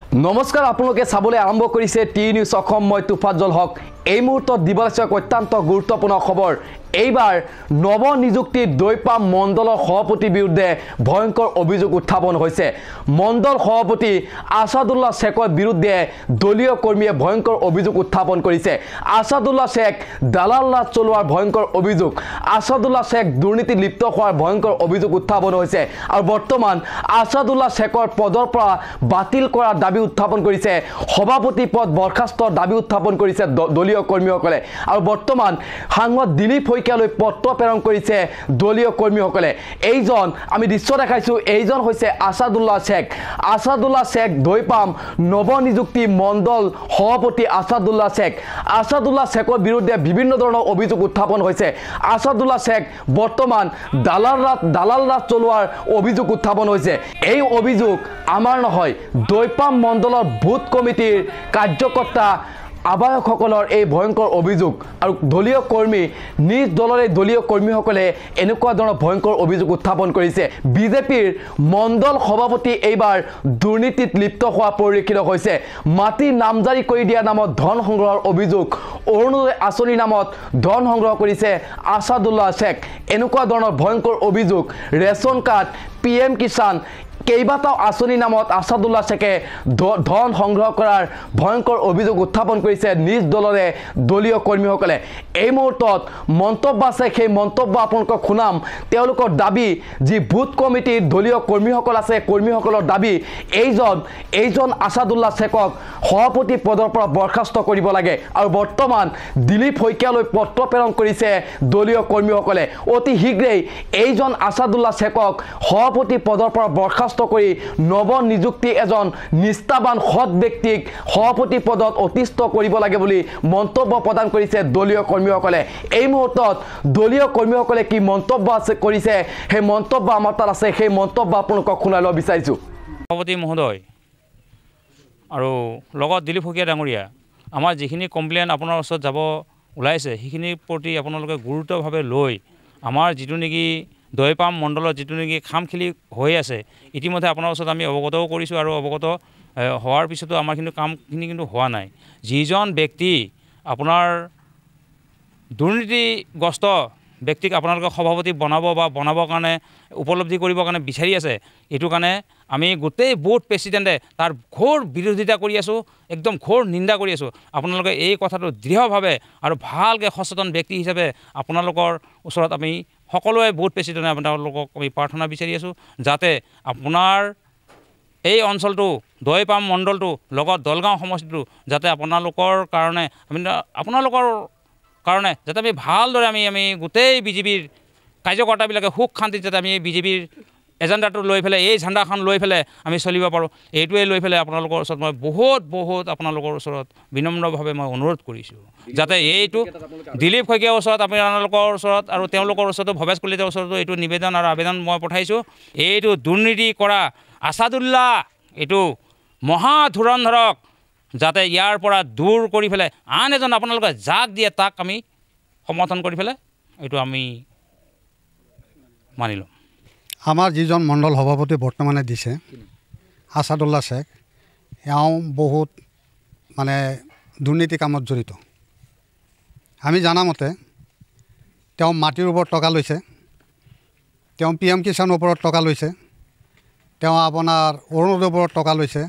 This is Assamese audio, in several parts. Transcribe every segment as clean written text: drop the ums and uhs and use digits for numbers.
নমস্কাৰ আপোনালোকে চাবলৈ আৰম্ভ কৰিছে টি নিউজ অসম মই তুফাজ্জল হক এই মুহূৰ্তত দিবলগীয়া অত্যন্ত গুৰুত্বপূৰ্ণ খবৰ এইবাৰ নৱ নিযুক্তি দৈপাম মণ্ডলৰ সভাপতিৰ বিৰুদ্ধে ভয়ংকৰ অভিযোগ উত্থাপন হৈছে মণ্ডল সভাপতি আসাদুল্লাহ শেখৰ বিৰুদ্ধে দলীয় কৰ্মীয়ে ভয়ংকৰ অভিযোগ উত্থাপন কৰিছে আসাদুল্লাহ শেখ দালাল ৰাজ চলোৱাৰ ভয়ংকৰ অভিযোগ আসাদুল্লাহ শেখ দুৰ্নীতি লিপ্ত হোৱাৰ ভয়ংকৰ অভিযোগ উত্থাপন হৈছে আৰু বৰ্তমান আসাদুল্লাহ শেখৰ পদৰ পৰা বাতিল কৰাৰ দাবী উত্থাপন কৰিছে সভাপতি পদ বৰখাস্তৰ দাবী উত্থাপন কৰিছে দলীয় কৰ্মীসকলে আৰু বৰ্তমান সাংসদ দিলীপ শইকীয়ালৈ পত্ৰ প্ৰেৰণ কৰিছে দলীয় কৰ্মীসকলে এইজন আমি দৃশ্য দেখাইছো এইজন হৈছে আসাদুল্লাহ শেখ দৈপাম নৱ নিযুক্তি মণ্ডল সভাপতি আসাদুল্লাহ শেখৰ বিৰুদ্ধে বিভিন্ন ধৰণৰ অভিযোগ উত্থাপন হৈছে আসাদুল্লাহ শেখ বৰ্তমান দালাল ৰাজ চলোৱাৰ অভিযোগ উত্থাপন হৈছে এই অভিযোগ আমাৰ নহয় দৈপাম মণ্ডলৰ বুথ কমিটিৰ কাৰ্যকৰ্তা আবায়কসকলৰ এই ভয়ংকৰ অভিযোগ আৰু দলীয় কৰ্মী নিজ দলৰে দলীয় কৰ্মীসকলে এনেকুৱা ধৰণৰ ভয়ংকৰ অভিযোগ উত্থাপন কৰিছে বিজেপিৰ মণ্ডল সভাপতি এইবাৰ দুৰ্নীতিত লিপ্ত হোৱা পৰিলক্ষিত হৈছে মাটি নামজাৰি কৰি দিয়া নামত ধন সংগ্ৰহৰ অভিযোগ অৰুণোদয় আঁচনিৰ নামত ধন সংগ্ৰহ কৰিছে আসাদুল্লাহ শেখ এনেকুৱা ধৰণৰ ভয়ংকৰ অভিযোগ ৰেচন কাৰ্ড PM কিষাণ কেইবাটাও আঁচনিৰ নামত আসাদুল্লাহ শেখে ধন সংগ্ৰহ কৰাৰ ভয়ংকৰ অভিযোগ উত্থাপন কৰিছে নিজ দলৰে দলীয় কৰ্মীসকলে এই মুহূৰ্তত মন্তব্য আছে সেই মন্তব্য আপোনালোকক শুনাম তেওঁলোকৰ দাবী যি বুথ কমিটিৰ দলীয় কৰ্মীসকল আছে কৰ্মীসকলৰ দাবী এইজন আসাদুল্লাহ শেখক সভাপতি পদৰ পৰা বৰখাস্ত কৰিব লাগে আৰু বৰ্তমান দিলীপ শইকীয়ালৈ পত্ৰ প্ৰেৰণ কৰিছে দলীয় কৰ্মীসকলে অতি শীঘ্ৰেই এইজন আসাদুল্লাহ শেখক সভাপতি পদৰ পৰা বৰখাস্ত কৰি নৱ নিযুক্তি এজন নিষ্ঠাবান সৎ ব্যক্তিক সভাপতি পদত অতিষ্ঠ কৰিব লাগে বুলি মন্তব্য প্ৰদান কৰিছে দলীয় কৰ্মীসকলে এই মুহূৰ্তত দলীয় কৰ্মীসকলে কি মন্তব্য কৰিছে সেই মন্তব্য আমাৰ তাত আছে সেই মন্তব্য আপোনালোকক শুনাই ল'ব বিচাৰিছোঁ সভাপতি মহোদয় আৰু লগত দিলীপ শইকীয়া ডাঙৰীয়া আমাৰ যিখিনি কমপ্লেইন আপোনাৰ ওচৰত যাব ওলাইছে সেইখিনিৰ প্ৰতি আপোনালোকে গুৰুত্বভাৱে লৈ আমাৰ যিটো নেকি দৈপাম মণ্ডলৰ যিটো নেকি খামখেলি হৈ আছে ইতিমধ্যে আপোনাৰ ওচৰত আমি অৱগতও কৰিছোঁ আৰু অৱগত হোৱাৰ পিছতো আমাৰ কিন্তু কামখিনি কিন্তু হোৱা নাই যিজন ব্যক্তি আপোনাৰ দুৰ্নীতিগ্ৰস্ত ব্যক্তিক আপোনালোকে সভাপতি বনাবৰ কাৰণে উপলব্ধি কৰিবৰ কাৰণে বিচাৰি আছে এইটো কাৰণে আমি গোটেই বুথ প্ৰেচিডেণ্টে তাৰ ঘোৰ বিৰোধিতা কৰি আছোঁ একদম ঘোৰ নিন্দা কৰি আছোঁ আপোনালোকে এই কথাটো দৃঢ়ভাৱে আৰু ভালকৈ সচেতন ব্যক্তি হিচাপে আপোনালোকৰ ওচৰত আমি সকলোৱে বুথ প্ৰেচিডেণ্টে আপোনালোকক আমি প্ৰাৰ্থনা বিচাৰি আছোঁ যাতে আপোনাৰ এই অঞ্চলটো দৈপাম মণ্ডলটো লগত দলগাঁও সমষ্টিটো যাতে আপোনালোকৰ কাৰণে যাতে আমি ভালদৰে আমি গোটেই বিজেপিৰ কাৰ্যকৰ্তাবিলাকে সুখ শান্তিত যাতে আমি এই বিজেপিৰ এজেণ্ডাটো লৈ পেলাই এই ঝাণ্ডাখন লৈ পেলাই আমি চলিব পাৰোঁ এইটোৱে লৈ পেলাই আপোনালোকৰ ওচৰত মই বহুত আপোনালোকৰ ওচৰত বিনম্ৰভাৱে মই অনুৰোধ কৰিছোঁ যাতে এইটো দিলীপ শইকীয়াৰ ওচৰত আপোনালোকৰ ওচৰত আৰু তেওঁলোকৰ ওচৰতো ভৱেশ কলিতাৰ ওচৰতো এইটো নিবেদন আৰু আবেদন মই পঠাইছোঁ এইটো দুৰ্নীতি কৰা আসাদুল্লাহ এইটো মহা ধুৰন্ধৰক যাতে ইয়াৰ পৰা দূৰ কৰি পেলাই আন এজন আপোনালোকে যাক দিয়ে তাক আমি সমৰ্থন কৰি পেলাই এইটো আমি মানি ল'ম আমাৰ যিজন মণ্ডল সভাপতি বৰ্তমানে দিছে আসাদুল্লাহ শেখ এওঁ বহুত মানে দুৰ্নীতি কামত জড়িত আমি জানামতে তেওঁ মাটিৰ ওপৰত টকা লৈছে তেওঁ PM কিষাণৰ ওপৰত টকা লৈছে তেওঁ আপোনাৰ অৰুণোদয়ৰ ওপৰত টকা লৈছে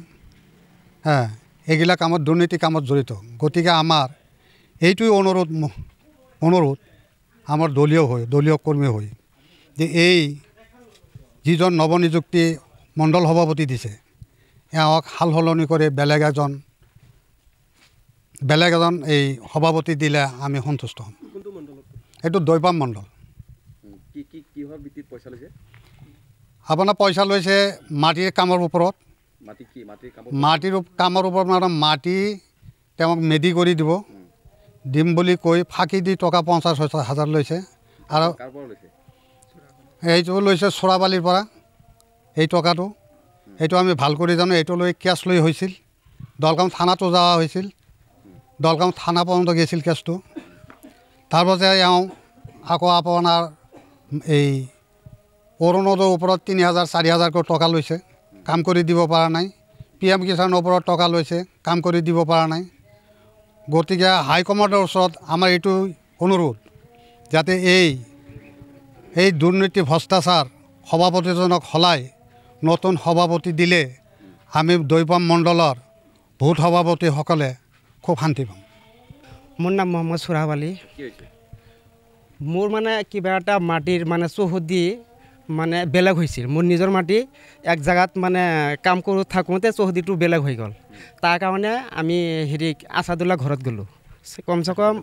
এইগিলা কামত দুৰ্নীতি কামত জড়িত গতিকে আমাৰ এইটোৱে অনুৰোধ আমাৰ দলীয় কৰ্মী হৈ যে এই যিজন নৱনিযুক্তি মণ্ডল সভাপতি দিছে এওঁক সাল সলনি কৰি বেলেগ এজন এই সভাপতি দিলে আমি সন্তুষ্ট হ'ম এইটো দৈপাম মণ্ডল আপোনাৰ পইচা লৈছে মাটিৰ কামৰ ওপৰত মাটিৰ কামৰ ওপৰত মানে মাটি তেওঁক মেদি কৰি দিম বুলি কৈ ফাঁকি দি টকা 50,000 লৈছে আৰু এইটো লৈছে চোৰাবালিৰ পৰা এই টকাটো এইটো আমি ভাল কৰি জানো এইটো লৈ কেছ লৈ হৈছিল দলগাঁও থানাতো যোৱা হৈছিল দলগাঁও থানা পৰ্যন্ত গৈছিল কেছটো তাৰ পাছতে এওঁ আকৌ আপোনাৰ এই অৰুণোদয়ৰ ওপৰত 3,000 4,000 টকা লৈছে কাম কৰি দিব পৰা নাই PM কিষাণৰ ওপৰত টকা লৈছে, কাম কৰি দিব পৰা নাই। গতিকে হাইকমাণ্ডৰ ওচৰত আমাৰ এইটো অনুৰোধ, যাতে এই দুৰ্নীতি ভ্ৰষ্টাচাৰ সভাপতিজনক সলাই নতুন সভাপতি দিলে আমি দৈপাম মণ্ডলৰ ভূত সভাপতিসকলে খুব শান্তি পাম। মোৰ নাম মহম্মদ সুৰাব আলী। মোৰ মানে কিবা এটা মাটিৰ মানে চৌহদি মানে বেলেগ হৈছিল। মোৰ নিজৰ মাটি এক জেগাত মানে কাম কৰি থাকোঁতে চৌহদিটো বেলেগ হৈ গ'ল। তাৰ কাৰণে আমি আছাদুল্লাহ ঘৰত গ'লোঁ। কমচে কম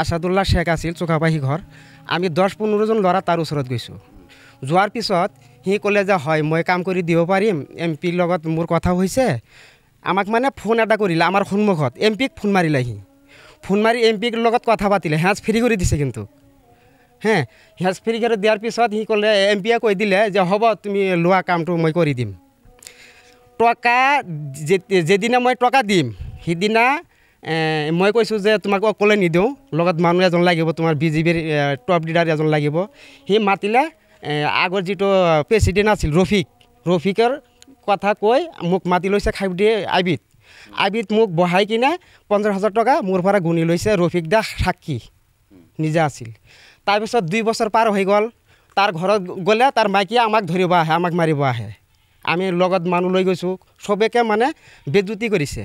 আছাদুল্লাহ শ্বেখ আছিল, চুকাপাহী ঘৰ। আমি 10-15জন ল'ৰা তাৰ ওচৰত গৈছোঁ। যোৱাৰ পিছত সি ক'লে যে হয় মই কাম কৰি দিব পাৰিম, MP লগত মোৰ কথা হৈছে। আমাক মানে ফোন এটা কৰিলে আমাৰ সন্মুখত, MP-ক ফোন মাৰিলে। সি ফোন মাৰি MP-ৰ লগত কথা পাতিলে, হেঁচ ফ্ৰী কৰি দিছে কিন্তু। হেঁচ ফ্ৰী কৰি দিয়াৰ পিছত সি ক'লে, MP-য়ে কৈ দিলে যে হ'ব তুমি লোৱা কামটো মই কৰি দিম। টকা যেদিনা মই টকা দিম সিদিনা মই কৈছোঁ যে তোমাক অকলে নিদিওঁ, লগত মানুহ এজন লাগিব, তোমাৰ BJPৰ টপ লিডাৰ এজন লাগিব। সি মাতিলে আগৰ যিটো প্ৰেচিডেণ্ট আছিল ৰফিকৰ কথা কৈ মোক মাতি লৈছে খাইবুটি আইবিত মোক বহাই কিনে 50,000 টকা মোৰ পৰা গুণি লৈছে। ৰফিক দা সাক্ষী নিজে আছিল। তাৰপিছত 2 বছৰ পাৰ হৈ গ'ল। তাৰ ঘৰত গ'লে তাৰ মাইকীয়ে আমাক ধৰিব আহে, আমাক মাৰিব আহে। আমি লগত মানুহ লৈ গৈছোঁ, চবেকে মানে বেজ্জতি কৰিছে।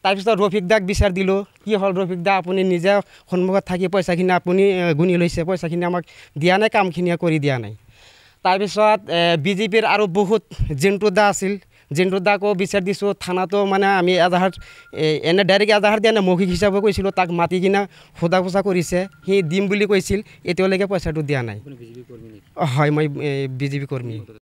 তাৰপিছত ৰফিক দাক বিচাৰ দিলোঁ, কি হ'ল ৰফিক দা, আপুনি নিজে সন্মুখত থাকি পইচাখিনি আপুনি গুণি লৈছে, পইচাখিনি আমাক দিয়া নাই, কামখিনিয়ে কৰি দিয়া নাই। তাৰপিছত BJPৰ আৰু বহুত জিণ্টু দা আছিল, জিণ্টু দাকো বিচাৰ দিছোঁ। থানাতো মানে আমি এজাহাৰ এনে ডাইৰেক্ট এজাহাৰ দিয়া নাই, মৌখিক হিচাপে কৈছিলোঁ। তাক মাতি কিনে সোধা পোছা কৰিছে, সি দিম বুলি কৈছিল, এতিয়ালৈকে পইচাটো দিয়া নাই। হয়, মই BJP কৰ্মী।